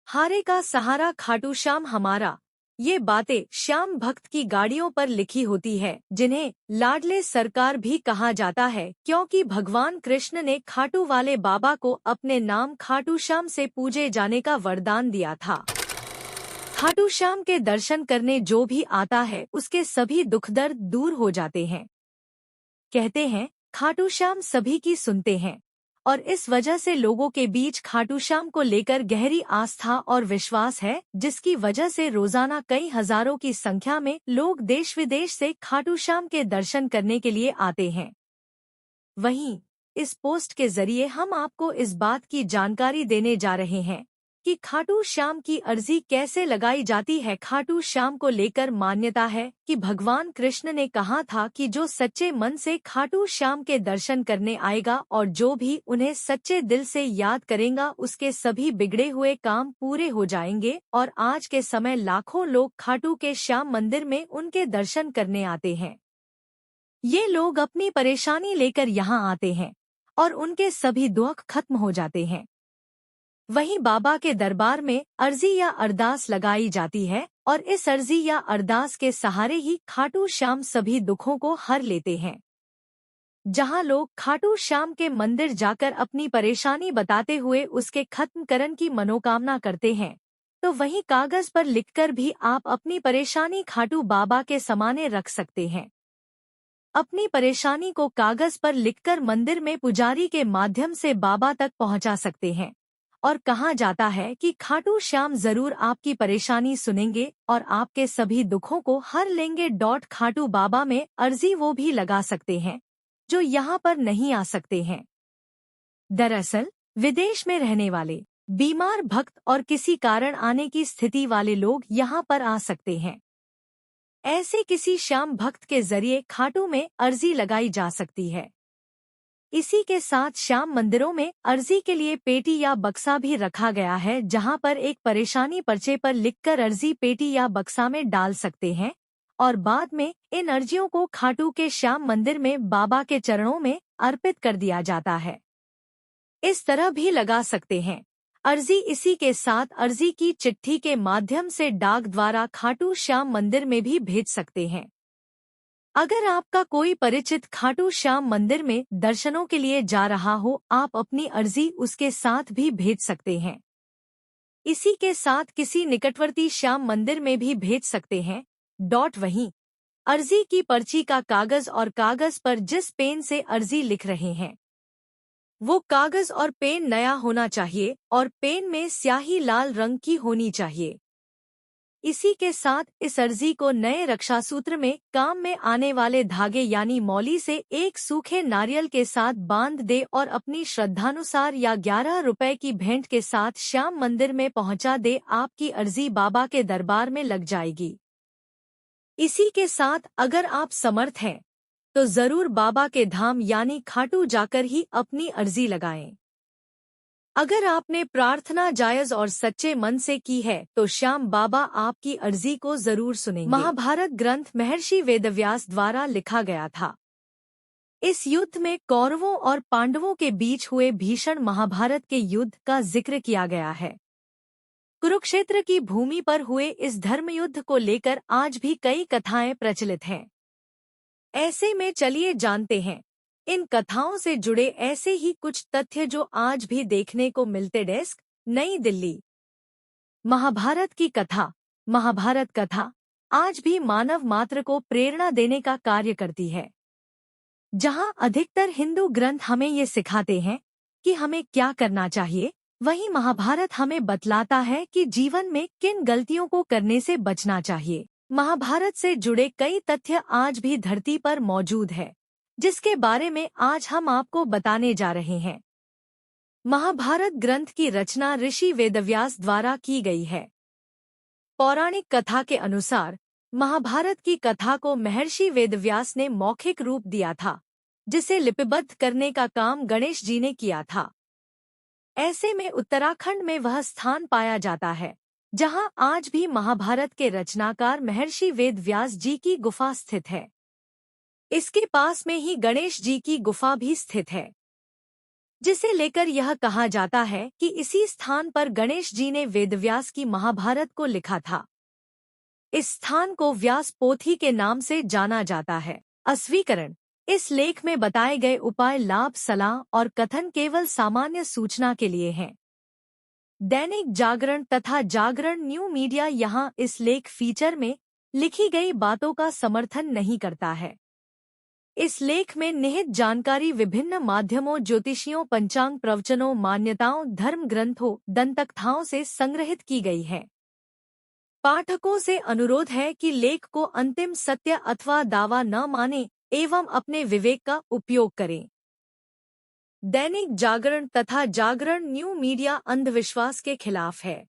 हारे का सहारा खाटू श्याम हमारा। ये बातें श्याम भक्त की गाड़ियों पर लिखी होती है, जिन्हें लाडले सरकार भी कहा जाता है, क्योंकि भगवान कृष्ण ने खाटू वाले बाबा को अपने नाम खाटू श्याम से पूजे जाने का वरदान दिया था। खाटू श्याम के दर्शन करने जो भी आता है उसके सभी दुख दर्द दूर हो जाते हैं। कहते हैं खाटू श्याम सभी की सुनते हैं, और इस वजह से लोगों के बीच खाटू श्याम को लेकर गहरी आस्था और विश्वास है, जिसकी वजह से रोजाना कई हजारों की संख्या में लोग देश विदेश से खाटू श्याम के दर्शन करने के लिए आते हैं। वहीं इस पोस्ट के जरिए हम आपको इस बात की जानकारी देने जा रहे हैं कि खाटू श्याम की अर्जी कैसे लगाई जाती है। खाटू श्याम को लेकर मान्यता है कि भगवान कृष्ण ने कहा था कि जो सच्चे मन से खाटू श्याम के दर्शन करने आएगा और जो भी उन्हें सच्चे दिल से याद करेगा उसके सभी बिगड़े हुए काम पूरे हो जाएंगे। और आज के समय लाखों लोग खाटू के श्याम मंदिर में उनके दर्शन करने आते हैं। ये लोग अपनी परेशानी लेकर यहाँ आते हैं और उनके सभी दुख खत्म हो जाते हैं। वहीं बाबा के दरबार में अर्जी या अरदास लगाई जाती है और इस अर्जी या अरदास के सहारे ही खाटू श्याम सभी दुखों को हर लेते हैं। जहां लोग खाटू श्याम के मंदिर जाकर अपनी परेशानी बताते हुए उसके खत्म करने की मनोकामना करते हैं, तो वहीं कागज पर लिखकर भी आप अपनी परेशानी खाटू बाबा के सामने रख सकते हैं। अपनी परेशानी को कागज पर लिखकर मंदिर में पुजारी के माध्यम से बाबा तक पहुंचा सकते हैं। और कहा जाता है कि खाटू श्याम जरूर आपकी परेशानी सुनेंगे और आपके सभी दुखों को हर लेंगे। खाटू बाबा में अर्जी वो भी लगा सकते हैं जो यहाँ पर नहीं आ सकते हैं। दरअसल विदेश में रहने वाले बीमार भक्त और किसी कारण आने की स्थिति वाले लोग यहाँ पर आ सकते हैं। ऐसे किसी श्याम भक्त के जरिए खाटू में अर्जी लगाई जा सकती है। इसी के साथ श्याम मंदिरों में अर्जी के लिए पेटी या बक्सा भी रखा गया है, जहां पर एक परेशानी पर्चे पर लिखकर अर्जी पेटी या बक्सा में डाल सकते हैं और बाद में इन अर्जियों को खाटू के श्याम मंदिर में बाबा के चरणों में अर्पित कर दिया जाता है। इस तरह भी लगा सकते हैं अर्जी। इसी के साथ अर्जी की चिट्ठी के माध्यम से डाक द्वारा खाटू श्याम मंदिर में भी भेज सकते हैं। अगर आपका कोई परिचित खाटू श्याम मंदिर में दर्शनों के लिए जा रहा हो, आप अपनी अर्जी उसके साथ भी भेज सकते हैं। इसी के साथ किसी निकटवर्ती श्याम मंदिर में भी भेज सकते हैं। वहीं अर्जी की पर्ची का कागज और कागज पर जिस पेन से अर्जी लिख रहे हैं वो कागज और पेन नया होना चाहिए और पेन में स्याही लाल रंग की होनी चाहिए। इसी के साथ इस अर्जी को नए रक्षा सूत्र में काम में आने वाले धागे यानी मौली से एक सूखे नारियल के साथ बांध दे और अपनी श्रद्धानुसार या 11 रुपए की भेंट के साथ श्याम मंदिर में पहुंचा दे। आपकी अर्जी बाबा के दरबार में लग जाएगी। इसी के साथ अगर आप समर्थ हैं तो जरूर बाबा के धाम यानी खाटू जाकर ही अपनी अर्जी लगाएं। अगर आपने प्रार्थना जायज और सच्चे मन से की है तो श्याम बाबा आपकी अर्जी को जरूर सुनेंगे। महाभारत ग्रंथ महर्षि वेदव्यास द्वारा लिखा गया था। इस युद्ध में कौरवों और पांडवों के बीच हुए भीषण महाभारत के युद्ध का जिक्र किया गया है। कुरुक्षेत्र की भूमि पर हुए इस धर्मयुद्ध को लेकर आज भी कई कथाएं प्रचलित हैं। ऐसे में चलिए जानते हैं इन कथाओं से जुड़े ऐसे ही कुछ तथ्य जो आज भी देखने को मिलते। डेस्क, नई दिल्ली। महाभारत की कथा। महाभारत कथा आज भी मानव मात्र को प्रेरणा देने का कार्य करती है। जहां अधिकतर हिंदू ग्रंथ हमें ये सिखाते हैं कि हमें क्या करना चाहिए, वहीं महाभारत हमें बतलाता है कि जीवन में किन गलतियों को करने से बचना चाहिए। महाभारत से जुड़े कई तथ्य आज भी धरती पर मौजूद है, जिसके बारे में आज हम आपको बताने जा रहे हैं। महाभारत ग्रंथ की रचना ऋषि वेदव्यास द्वारा की गई है। पौराणिक कथा के अनुसार महाभारत की कथा को महर्षि वेदव्यास ने मौखिक रूप दिया था, जिसे लिपिबद्ध करने का काम गणेश जी ने किया था। ऐसे में उत्तराखंड में वह स्थान पाया जाता है जहां आज भी महाभारत के रचनाकार महर्षि वेदव्यास जी की गुफा स्थित है। इसके पास में ही गणेश जी की गुफा भी स्थित है। जिसे लेकर यह कहा जाता है कि इसी स्थान पर गणेश जी ने वेदव्यास की महाभारत को लिखा था। इस स्थान को व्यास पोथी के नाम से जाना जाता है। अस्वीकरण। इस लेख में बताए गए उपाय, लाभ, सलाह और कथन केवल सामान्य सूचना के लिए हैं। दैनिक जागरण तथा जागरण न्यू मीडिया यहाँ इस लेख फीचर में लिखी गई बातों का समर्थन नहीं करता है। इस लेख में निहित जानकारी विभिन्न माध्यमों, ज्योतिषियों, पंचांग, प्रवचनों, मान्यताओं, धर्म ग्रंथों, दंतकथाओं से संग्रहित की गई है। पाठकों से अनुरोध है कि लेख को अंतिम सत्य अथवा दावा न माने एवं अपने विवेक का उपयोग करें। दैनिक जागरण तथा जागरण न्यू मीडिया अंधविश्वास के खिलाफ है।